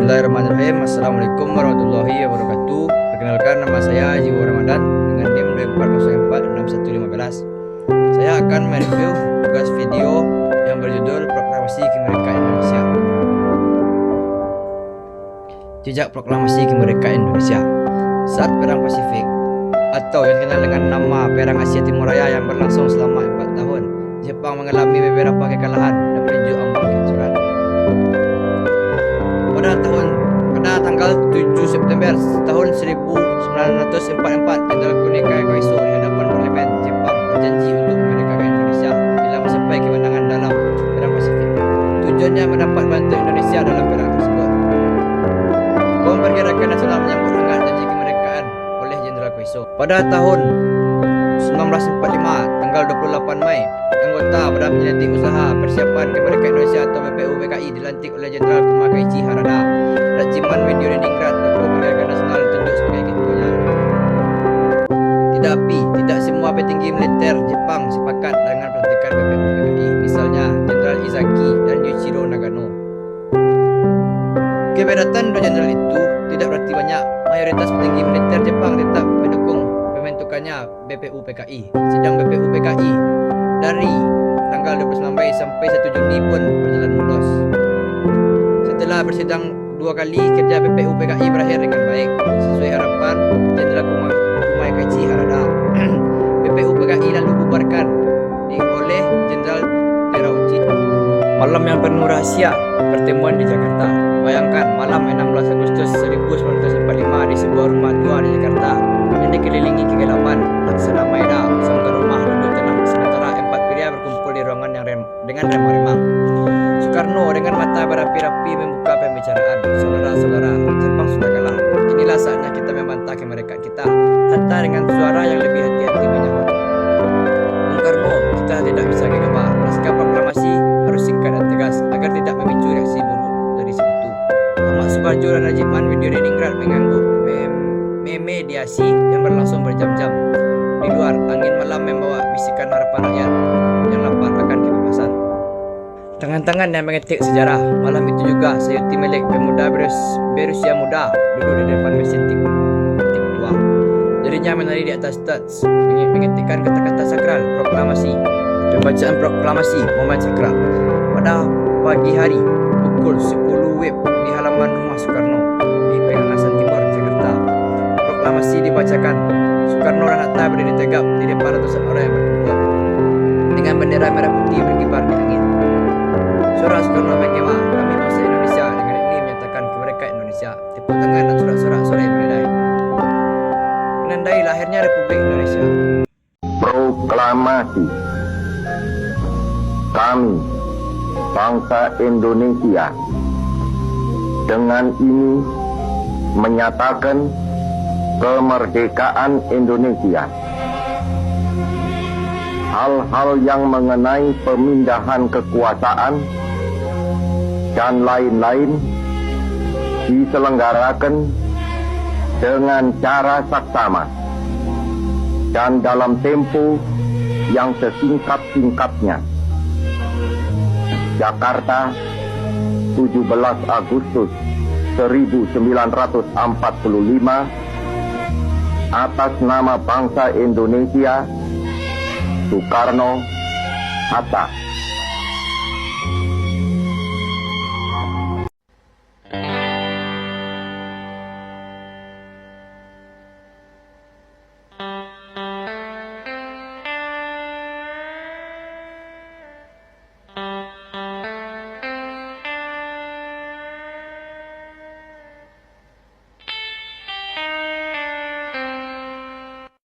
Bismillahirrahmanirrahim. Assalamualaikum warahmatullahi wabarakatuh. Perkenalkan, nama saya Jiwo Ramadan dengan NIM 24046115. Saya akan mereview tugas video yang berjudul Proklamasi Kemerdekaan Indonesia. Jejak Proklamasi Kemerdekaan Indonesia. Saat Perang Pasifik atau yang dikenal dengan nama Perang Asia Timur Raya yang berlangsung selama 4 tahun, Jepang mengalami beberapa kekalahan dan menuju ambang kehancuran. Pada tanggal 7 September tahun 1944, Jenderal Kunihiko di hadapan parlemen Jepang berjanji untuk memerdekakan Indonesia bila mencapai kemenangan dalam Perang Pasifik. Tujuannya mendapat bantu Indonesia dalam perang tersebut. Kaum Pergerakan Nasional menyambut hangat janji kemerdekaan oleh Jenderal Koiso. Pada tahun 1945, tanggal 28 Mei, anggota Badan Penyelidik Usaha Persiapan Kemerdekaan Indonesia atau BPUPKI dilantik oleh Jenderal Kumakaichi Harada. Regimen Leningrad Tokoh Pergerakan Nasional ditunjuk sebagai ketuanya. Tetapi tidak semua petinggi militer Jepang sepakat dengan pelantikan BPUPKI. Misalnya Jenderal Izaki dan Yuichiro Nagano. Keberatan dua jenderal itu tidak berarti banyak. Mayoritas petinggi militer Jepang tetap mendukung pembentukannya BPUPKI. Sidang BPUPKI dari tanggal 29 Mei sampai 1 Juni pun berjalan mulus. Setelah bersidang 2 kali, kerja BPUPKI berakhir dengan baik sesuai harapan Jenderal Kumakaichi Harada. BPUPKI lalu bubarkan oleh Jenderal Terauchi. Malam yang penuh rahasia, pertemuan di Jakarta. Bayangkan malam 16 Agustus 1945 di sebuah rumah tua di Jakarta yang dikelilingi kegelapan. Laksana Maeda, sang rumah duduk tenang sementara 4 pria berkumpul di ruangan yang dengan remang-remang. Soekarno dengan mata berapi-api membuka pembicaraan. Saudara-saudara, Jepang sudah kalah. Inilah saatnya kita membantah kemerdekaan kita. Hatta dengan suara yang lebih hati-hati menyahut. Bung Karno, kita tidak bisa gegabah. Naskah proklamasi harus singkat dan tegas agar tidak memicu reaksi buruk dari sekutu. Ahmad Subarjo dan Regimen Leningrad mengganggu mediasi yang berlangsung berjam-jam. Di luar, angin malam membawa bisikan harapan rakyat yang lapar akan kebebasan. Tangan-tangan yang mengetik sejarah. Malam itu juga Sayuti Melik, pemuda berusia muda, duduk di depan mesin tik tua. Jarinya menari di atas touch, mengetikkan kata-kata sakral proklamasi. Pembacaan proklamasi momen sakral. Pada pagi hari pukul 10 WIB di halaman rumah Soekarno di Pegangasan Timur, Jakarta. Proklamasi dibacakan. Soekarno dan Hatta berdiri tegap di depan ratusan orang yang berkumpul dengan bendera merah putih berkibar di angin. Suara Soekarno bergema, kami bangsa Indonesia dengan ini menyatakan kemerdekaan Indonesia. Tepuk tangan dan sorak-sorak sore menandai lahirnya Republik Indonesia. Proklamasi. Kami, bangsa Indonesia, dengan ini menyatakan kemerdekaan Indonesia. Hal-hal yang mengenai pemindahan kekuasaan dan lain-lain diselenggarakan dengan cara saksama dan dalam tempo yang sesingkat-singkatnya. Jakarta, 17 Agustus 1945, atas nama bangsa Indonesia, Soekarno, Hatta.